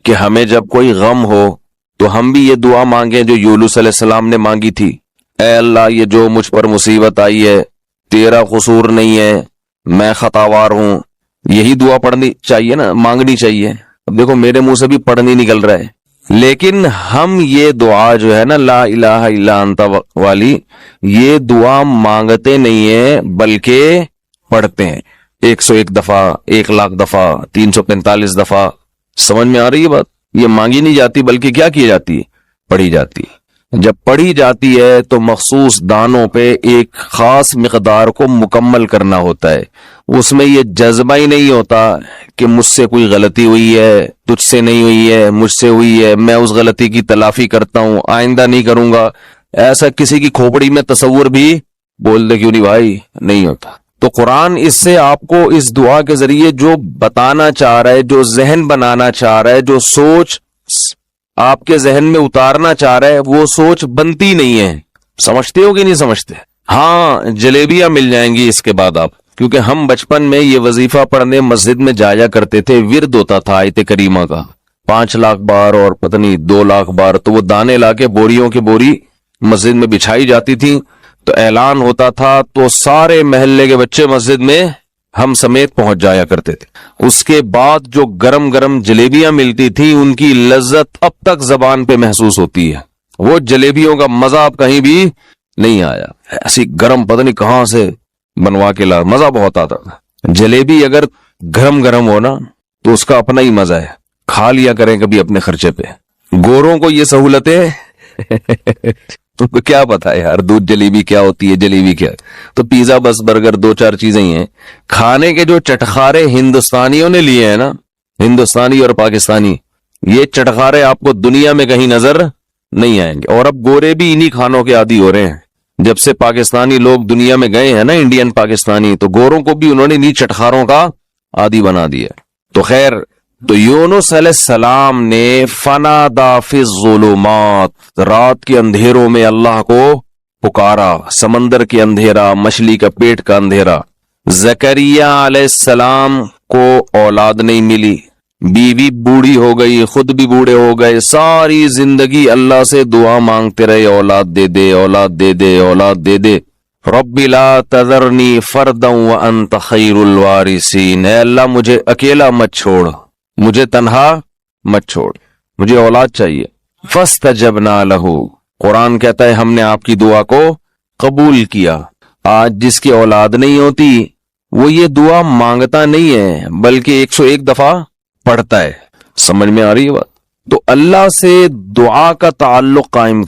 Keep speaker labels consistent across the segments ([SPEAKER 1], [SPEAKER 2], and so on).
[SPEAKER 1] کہ ہمیں جب کوئی غم ہو تو ہم بھی یہ دعا مانگیں جو یونس علیہ السلام نے مانگی تھی، اے اللہ یہ جو مجھ پر مصیبت آئی ہے تیرا قصور نہیں ہے، میں خطاوار ہوں. یہی دعا پڑھنی چاہیے نا، مانگنی چاہیے. اب دیکھو میرے منہ سے بھی پڑھنی نکل رہا ہے، لیکن ہم یہ دعا جو ہے نا لا الہ الا انت والی، یہ دعا مانگتے نہیں ہیں بلکہ پڑھتے ہیں 101 دفعہ، 1,00,000 دفعہ، 345 دفعہ. سمجھ میں آ رہی ہے بات؟ یہ مانگی نہیں جاتی بلکہ کیا کی جاتی ہے؟ پڑھی جاتی ہے. جب پڑھی جاتی ہے تو مخصوص دانوں پہ ایک خاص مقدار کو مکمل کرنا ہوتا ہے. اس میں یہ جذبہ ہی نہیں ہوتا کہ مجھ سے کوئی غلطی ہوئی ہے، تجھ سے نہیں ہوئی ہے، مجھ سے ہوئی ہے، میں اس غلطی کی تلافی کرتا ہوں، آئندہ نہیں کروں گا. ایسا کسی کی کھوپڑی میں تصور بھی بول دے کیوں نہیں بھائی، نہیں ہوتا. تو قرآن اس سے آپ کو اس دعا کے ذریعے جو بتانا چاہ رہا ہے، جو ذہن بنانا چاہ رہا ہے، جو سوچ آپ کے ذہن میں اتارنا چاہ رہا ہے، وہ سوچ بنتی نہیں ہے. سمجھتے ہو کہ نہیں سمجھتے؟ ہاں جلیبیاں مل جائیں گی اس کے بعد آپ، کیونکہ ہم بچپن میں یہ وظیفہ پڑھنے مسجد میں جایا کرتے تھے، ورد ہوتا تھا آیت کریمہ کا 5,00,000 بار اور پتہ نہیں 2,00,000 بار. تو وہ دانے لا کے بوریوں کی بوری مسجد میں بچھائی جاتی تھی، تو اعلان ہوتا تھا تو سارے محلے کے بچے مسجد میں ہم سمیت پہنچ جایا کرتے تھے. اس کے بعد جو گرم گرم جلیبیاں ملتی تھی ان کی لذت اب تک زبان پہ محسوس ہوتی ہے. وہ جلیبیوں کا مزہ اب کہیں بھی نہیں آیا. ایسی گرم پتہ نہیں کہاں سے بنوا کے لا، مزہ بہت آتا تھا. جلیبی اگر گرم گرم ہو نا تو اس کا اپنا ہی مزہ ہے. کھا لیا کریں کبھی اپنے خرچے پہ. گوروں کو یہ سہولتیں تم کو کیا پتا ہے یار، دودھ جلیبی کیا ہوتی ہے، جلیبی کیا. تو پیزا بس برگر 2-4 چیزیں ہی ہیں. کھانے کے جو چٹخارے ہندوستانیوں نے لیے ہیں نا، ہندوستانی اور پاکستانی، یہ چٹخارے آپ کو دنیا میں کہیں نظر نہیں آئیں گے. اور اب گورے بھی انہی کھانوں کے عادی ہو رہے ہیں. جب سے پاکستانی لوگ دنیا میں گئے ہیں نا، انڈین پاکستانی، تو گوروں کو بھی انہوں نے انہی چٹخاروں کا عادی بنا دیا. تو خیر، تو یونس علیہ السلام نے فنادا فی الظلمات، رات کے اندھیروں میں اللہ کو پکارا، سمندر کے اندھیرا، مچھلی کا پیٹ کا اندھیرا. زکریا علیہ السلام کو اولاد نہیں ملی، بیوی بوڑھی ہو گئی، خود بھی بوڑھے ہو گئے، ساری زندگی اللہ سے دعا مانگتے رہے، اولاد دے دے، اولاد دے دے، اولاد دے دے. رب لا تذرنی فردا وانت خیر الوارثین، اے اللہ مجھے اکیلا مت چھوڑ، مجھے تنہا مت چھوڑ، مجھے اولاد چاہیے. فاستجبنا لہ، قرآن کہتا ہے ہم نے آپ کی دعا کو قبول کیا. آج جس کی اولاد نہیں ہوتی وہ یہ دعا مانگتا نہیں ہے بلکہ 101 دفعہ پڑھتا ہے. سمجھ میں آ رہی ہے بات؟ تو اللہ سے دعا کا تعلق قائم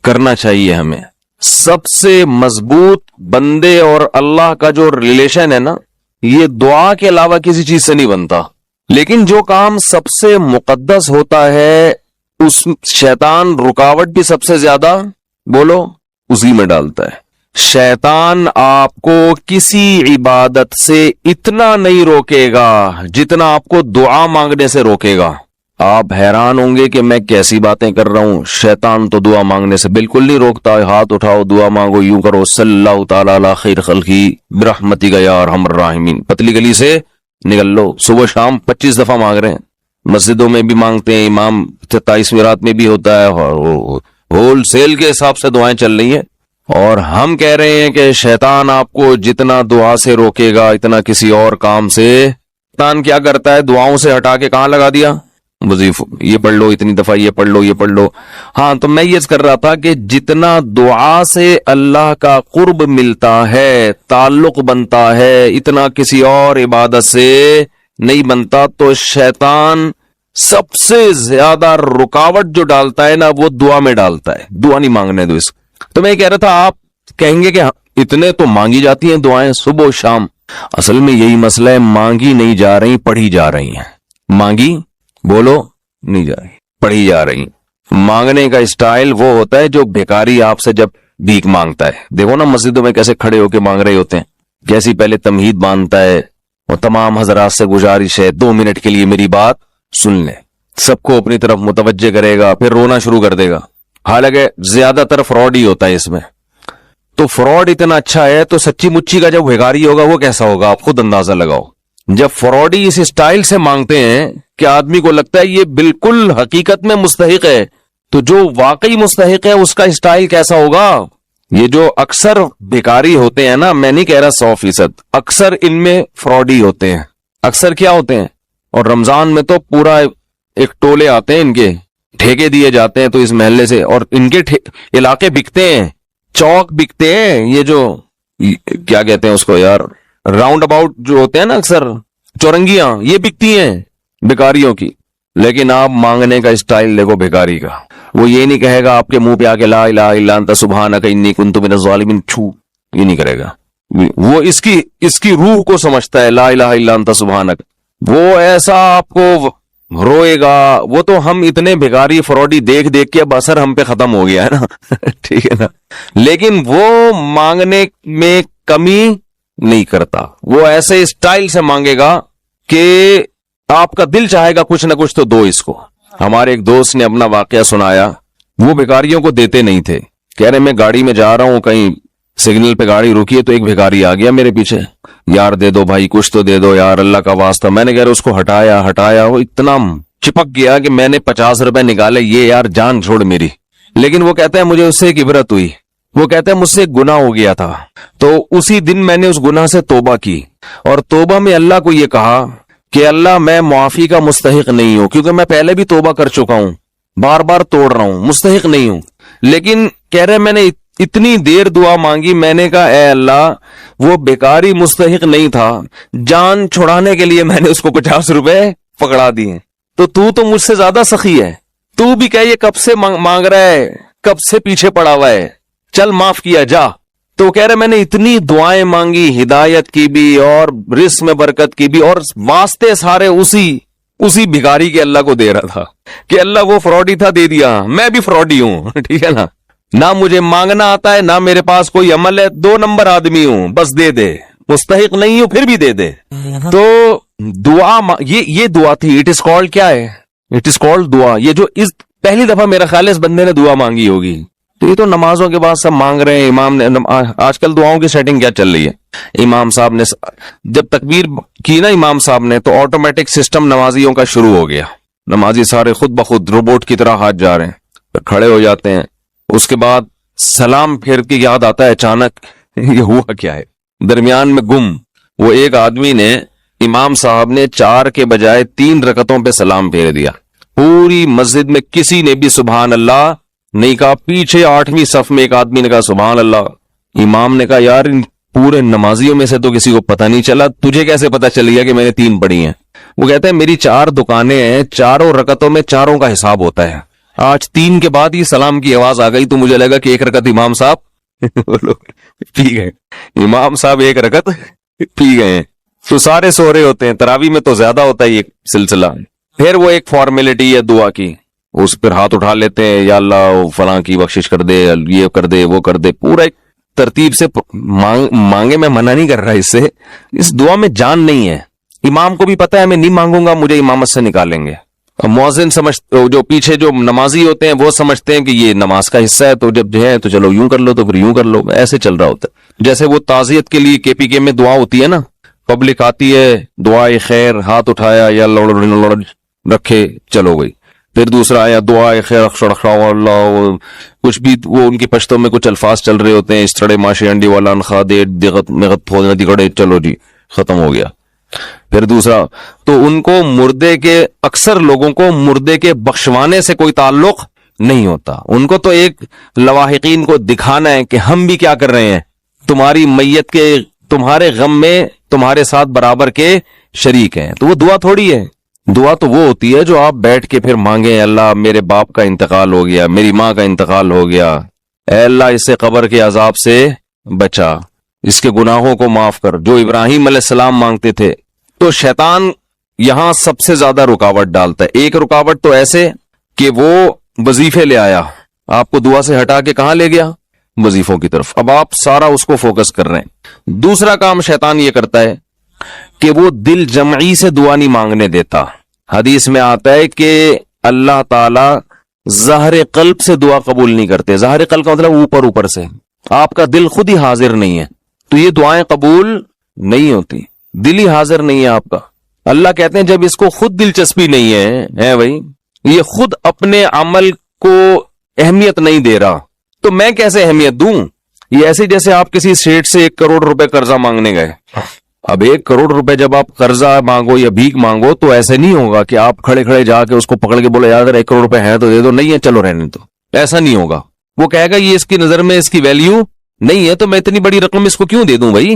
[SPEAKER 1] کرنا چاہیے ہمیں. سب سے مضبوط بندے اور اللہ کا جو ریلیشن ہے نا، یہ دعا کے علاوہ کسی چیز سے نہیں بنتا. لیکن جو کام سب سے مقدس ہوتا ہے اس شیطان رکاوٹ بھی سب سے زیادہ بولو اسی میں ڈالتا ہے. شیطان آپ کو کسی عبادت سے اتنا نہیں روکے گا جتنا آپ کو دعا مانگنے سے روکے گا. آپ حیران ہوں گے کہ میں کیسی باتیں کر رہا ہوں. شیطان تو دعا مانگنے سے بالکل نہیں روکتا. ہاتھ اٹھاؤ، دعا مانگو، یوں کرو، صلی اللہ تعالی علی خیر خلقی برحمتک یا ارحم الراحمین، پتلی گلی سے نکل لو. صبح شام 25 دفعہ مانگ رہے ہیں. مسجدوں میں بھی مانگتے ہیں، امام 23ویں رات میں بھی ہوتا ہے، ہول سیل کے حساب سے دعائیں چل رہی ہیں. اور ہم کہہ رہے ہیں کہ شیطان آپ کو جتنا دعا سے روکے گا اتنا کسی اور کام سے. شیطان کیا کرتا ہے؟ دعاؤں سے ہٹا کے کہاں لگا دیا؟ وظیفہ، یہ پڑھ لو، اتنی دفعہ یہ پڑھ لو، یہ پڑھ لو. ہاں تو میں یہ کر رہا تھا کہ جتنا دعا سے اللہ کا قرب ملتا ہے، تعلق بنتا ہے، اتنا کسی اور عبادت سے نہیں بنتا. تو شیطان سب سے زیادہ رکاوٹ جو ڈالتا ہے نا وہ دعا میں ڈالتا ہے. دعا نہیں مانگنے دو اس کو. تو میں کہہ رہا تھا آپ کہیں گے کہ اتنے تو مانگی جاتی ہیں دعائیں صبح و شام. اصل میں یہی مسئلہ ہے، مانگی نہیں جا رہی، پڑھی جا رہی ہیں. مانگی بولو نہیں جا رہی، پڑھی جا رہی. مانگنے کا اسٹائل وہ ہوتا ہے جو بھیکاری آپ سے جب بھیک مانگتا ہے. دیکھو نا مسجدوں میں کیسے کھڑے ہو کے مانگ رہے ہوتے ہیں، کیسی پہلے تمہید باندھتا ہے اور تمام حضرات سے گزارش ہے 2 منٹ کے لیے میری بات سن لیں. سب کو اپنی طرف متوجہ کرے گا، پھر رونا شروع کر دے گا. حالانکہ زیادہ تر فراڈ ہی ہوتا ہے اس میں. تو فراڈ اتنا اچھا ہے تو سچی مچی کا جب بھیکاری ہوگا وہ کیسا ہوگا آپ خود اندازہ لگاؤ. جب فراڈی اس اسٹائل سے مانگتے ہیں کہ آدمی کو لگتا ہے یہ بالکل حقیقت میں مستحق ہے، تو جو واقعی مستحق ہے اس کا اسٹائل کیسا ہوگا؟ یہ جو اکثر بھکاری ہوتے ہیں نا، میں نہیں کہہ رہا 100%، اکثر ان میں فراڈی ہوتے ہیں، اکثر کیا ہوتے ہیں، اور رمضان میں تو پورا ایک ٹولے آتے ہیں، ان کے ٹھیکے دیے جاتے ہیں، تو اس محلے سے، اور ان کے علاقے بکتے ہیں، چوک بکتے ہیں، یہ جو کیا کہتے ہیں اس کو یار، راؤنڈ اباؤٹ جو ہوتے ہیں نا، اکثر چورنگیاں، یہ بکتی ہیں بھکاریوں کی۔ لیکن آپ مانگنے کا اسٹائل دیکھو بھکاری کا، وہ یہ نہیں کہے گا آپ کے منہ پہ آ کے لا الہ الا انت سبحانک انی کنت من الظالمین، چھو، یہ نہیں کرے گا، وہ اس کی روح کو سمجھتا ہے، لا الہ الا انت سبحانک، وہ ایسا آپ کو روئے گا، وہ تو ہم اتنے بھکاری فراڈی دیکھ دیکھ کے اب اثر ہم پہ ختم ہو گیا ہے نا ٹھیک ہے نا، لیکن وہ مانگنے میں کمی نہیں کرتا، وہ ایسے اسٹائل سے مانگے گا کہ آپ کا دل چاہے گا کچھ نہ کچھ تو دو اس کو۔ ہمارے ایک دوست نے اپنا واقعہ سنایا، وہ بھکاریوں کو دیتے نہیں تھے، کہہ رہے میں گاڑی میں جا رہا ہوں، کہیں سگنل پہ گاڑی رکی ہے تو ایک بھکاری آ گیا میرے پیچھے، یار دے دو بھائی، کچھ تو دے دو یار، اللہ کا واسطہ۔ میں نے کہہ رہا اس کو ہٹایا، وہ اتنا چپک گیا کہ میں نے 50 روپے نکالے، یہ یار جان چھوڑ میری۔ لیکن وہ کہتا ہے مجھے اس سے ایک عبرت ہوئی، وہ کہتا ہے مجھ سے ایک گناہ ہو گیا تھا، تو اسی دن میں نے اس گناہ سے توبہ کی، اور توبہ میں اللہ کو یہ کہا کہ اللہ میں معافی کا مستحق نہیں ہوں، کیونکہ میں پہلے بھی توبہ کر چکا ہوں، بار بار توڑ رہا ہوں، مستحق نہیں ہوں۔ لیکن کہہ رہے میں نے اتنی دیر دعا مانگی، میں نے کہا اے اللہ، وہ بیکاری مستحق نہیں تھا، جان چھڑانے کے لیے میں نے اس کو 50 روپے پکڑا دیے، تو مجھ سے زیادہ سخی ہے، تو بھی کہ یہ کب سے مانگ رہا ہے، کب سے پیچھے پڑا ہوا ہے، چل معاف کیا جا۔ تو کہہ رہے میں نے اتنی دعائیں مانگی، ہدایت کی بھی اور رزق میں برکت کی بھی، اور واسطے سارے اسی بھکاری کے اللہ کو دے رہا تھا کہ اللہ وہ فراڈی تھا، دے دیا، میں بھی فراڈی ہوں ٹھیک ہے نا، نہ مجھے مانگنا آتا ہے، نہ میرے پاس کوئی عمل ہے، 2 نمبر آدمی ہوں، بس دے دے، مستحق نہیں ہوں پھر بھی دے دے۔ تو دعا یہ دعا تھی، اٹ از کالڈ کیا ہے، اٹ از کالڈ دعا۔ یہ جو پہلی دفعہ میرا خیال ہے اس بندے نے دعا مانگی ہوگی، تو یہ تو نمازوں کے بعد سب مانگ رہے ہیں، امام نے، آج کل دعاؤں کی سیٹنگ کیا چل رہی ہے، امام صاحب نے جب تکبیر کی نا امام صاحب نے، تو آٹومیٹک سسٹم نمازیوں کا شروع ہو گیا، نمازی سارے خود بخود روبوٹ کی طرح ہاتھ جا رہے ہیں، کھڑے ہو جاتے ہیں، اس کے بعد سلام پھیر کے یاد آتا ہے اچانک یہ ہوا کیا ہے، درمیان میں گم، وہ ایک آدمی نے، امام صاحب نے 4 کے بجائے 3 رکعتوں پہ سلام پھیر دیا، پوری مسجد میں کسی نے بھی سبحان اللہ نہیں کہا، پیچھے 8ویں صف میں ایک آدمی نے کہا سبحان اللہ۔ امام نے کہا یار ان پورے نمازیوں میں سے تو کسی کو پتہ نہیں چلا، تجھے کیسے پتہ چل گیا کہ میں نے 3 پڑھی ہیں؟ وہ کہتے ہیں میری 4 دکانیں ہیں، 4 رکعتوں میں 4 کا حساب ہوتا ہے، آج 3 کے بعد یہ سلام کی آواز آ گئی تو مجھے لگا کہ 1 رکعت امام صاحب پی گئے، امام صاحب 1 رکعت پی گئے ہیں، تو سارے سو رہے ہوتے ہیں، تراویح میں تو زیادہ ہوتا ہے یہ سلسلہ۔ پھر وہ ایک فارمیلٹی ہے دعا کی، اس پر ہاتھ اٹھا لیتے ہیں، یا اللہ فلاں کی بخشش کر دے، یہ کر دے، وہ کر دے، پورا ایک ترتیب سے مانگے، میں منع نہیں کر رہا اس سے، اس دعا میں جان نہیں ہے، امام کو بھی پتا ہے میں نہیں مانگوں گا مجھے امامت سے نکالیں گے، مؤذن جو پیچھے جو نمازی ہوتے ہیں وہ سمجھتے ہیں کہ یہ نماز کا حصہ ہے، تو جب جو ہے تو چلو یوں کر لو تو پھر یوں کر لو، ایسے چل رہا ہوتا ہے۔ جیسے وہ تعزیت کے لیے KPK میں دعا ہوتی ہے نا، پبلک آتی ہے، دعائے خیر، ہاتھ اٹھایا یا لوڑ رکھے چلو گئی، پھر دوسرا آیا دعائے خیر اللہ، کچھ بھی وہ ان کی پشتوں میں کچھ الفاظ چل رہے ہوتے ہیں، اس طرح ماشی انڈی والا انخا دے دغت مغت پھولنے دگڑے، چلو جی ختم ہو گیا۔ پھر دوسرا، تو ان کو مردے کے، اکثر لوگوں کو مردے کے بخشوانے سے کوئی تعلق نہیں ہوتا، ان کو تو ایک لواحقین کو دکھانا ہے کہ ہم بھی کیا کر رہے ہیں، تمہاری میت کے، تمہارے غم میں تمہارے ساتھ برابر کے شریک ہیں۔ تو وہ دعا تھوڑی ہے، دعا تو وہ ہوتی ہے جو آپ بیٹھ کے پھر مانگیں، اللہ میرے باپ کا انتقال ہو گیا، میری ماں کا انتقال ہو گیا، اے اللہ اسے قبر کے عذاب سے بچا، اس کے گناہوں کو معاف کر، جو ابراہیم علیہ السلام مانگتے تھے۔ تو شیطان یہاں سب سے زیادہ رکاوٹ ڈالتا ہے۔ ایک رکاوٹ تو ایسے کہ وہ وظیفے لے آیا، آپ کو دعا سے ہٹا کے کہاں لے گیا؟ وظیفوں کی طرف، اب آپ سارا اس کو فوکس کر رہے ہیں۔ دوسرا کام شیطان یہ کرتا ہے کہ وہ دل جمعی سے دعا نہیں مانگنے دیتا۔ حدیث میں آتا ہے کہ اللہ تعالی ظاہر قلب سے دعا قبول نہیں کرتے، ظاہر قلب کا مطلب اوپر سے، آپ کا دل خود ہی حاضر نہیں ہے تو یہ دعائیں قبول نہیں ہوتی، دل ہی حاضر نہیں ہے آپ کا۔ اللہ کہتے ہیں جب اس کو خود دلچسپی نہیں ہے بھائی، یہ خود اپنے عمل کو اہمیت نہیں دے رہا، تو میں کیسے اہمیت دوں؟ یہ ایسے جیسے آپ کسی سیٹ سے 1 کروڑ روپے قرضہ مانگنے گئے. اب 1 کروڑ روپے جب آپ قرضہ مانگو یا بھیک مانگو تو ایسے نہیں ہوگا کہ آپ کھڑے کھڑے جا کے اس کو پکڑ کے بولے یار 1 کروڑ روپے ہے تو دے دو، نہیں ہے چلو رہنے دو. ایسا نہیں ہوگا. وہ کہے گا یہ اس کی نظر میں اس کی ویلیو نہیں ہے تو میں اتنی بڑی رقم اس کو کیوں دے دوں بھائی.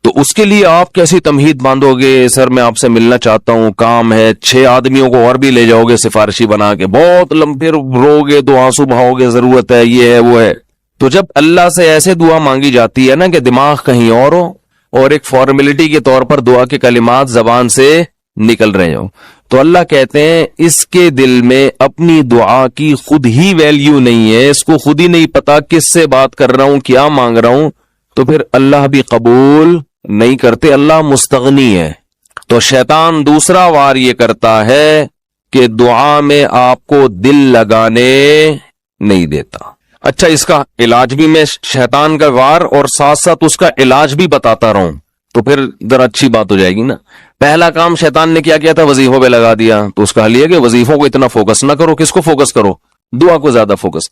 [SPEAKER 1] تو اس کے لیے آپ کیسی تمہید باندھو گے، سر میں آپ سے ملنا چاہتا ہوں، کام ہے، 6 آدمیوں کو اور بھی لے جاؤ گے سفارشی بنا کے، بہت لمبے رو گے تو آنسو بہاؤ گے، ضرورت ہے، یہ ہے وہ ہے. تو جب اللہ سے ایسے دعا مانگی جاتی ہے نا کہ دماغ کہیں اور ہو اور ایک فارمیلٹی کے طور پر دعا کے کلمات زبان سے نکل رہے ہو، تو اللہ کہتے ہیں اس کے دل میں اپنی دعا کی خود ہی ویلیو نہیں ہے، اس کو خود ہی نہیں پتا کس سے بات کر رہا ہوں، کیا مانگ رہا ہوں، تو پھر اللہ بھی قبول نہیں کرتے. اللہ مستغنی ہے. تو شیطان دوسرا وار یہ کرتا ہے کہ دعا میں آپ کو دل لگانے نہیں دیتا. اچھا، اس کا علاج بھی میں شیطان کا وار اور ساتھ ساتھ اس کا علاج بھی بتاتا رہوں تو پھر ذرا اچھی بات ہو جائے گی نا. پہلا کام شیطان نے کیا کیا تھا؟ وظیفوں پہ لگا دیا. تو اس کا حل یہ کہ وظیفوں کو اتنا فوکس نہ کرو. کس کو فوکس کرو؟ دعا کو زیادہ فوکس.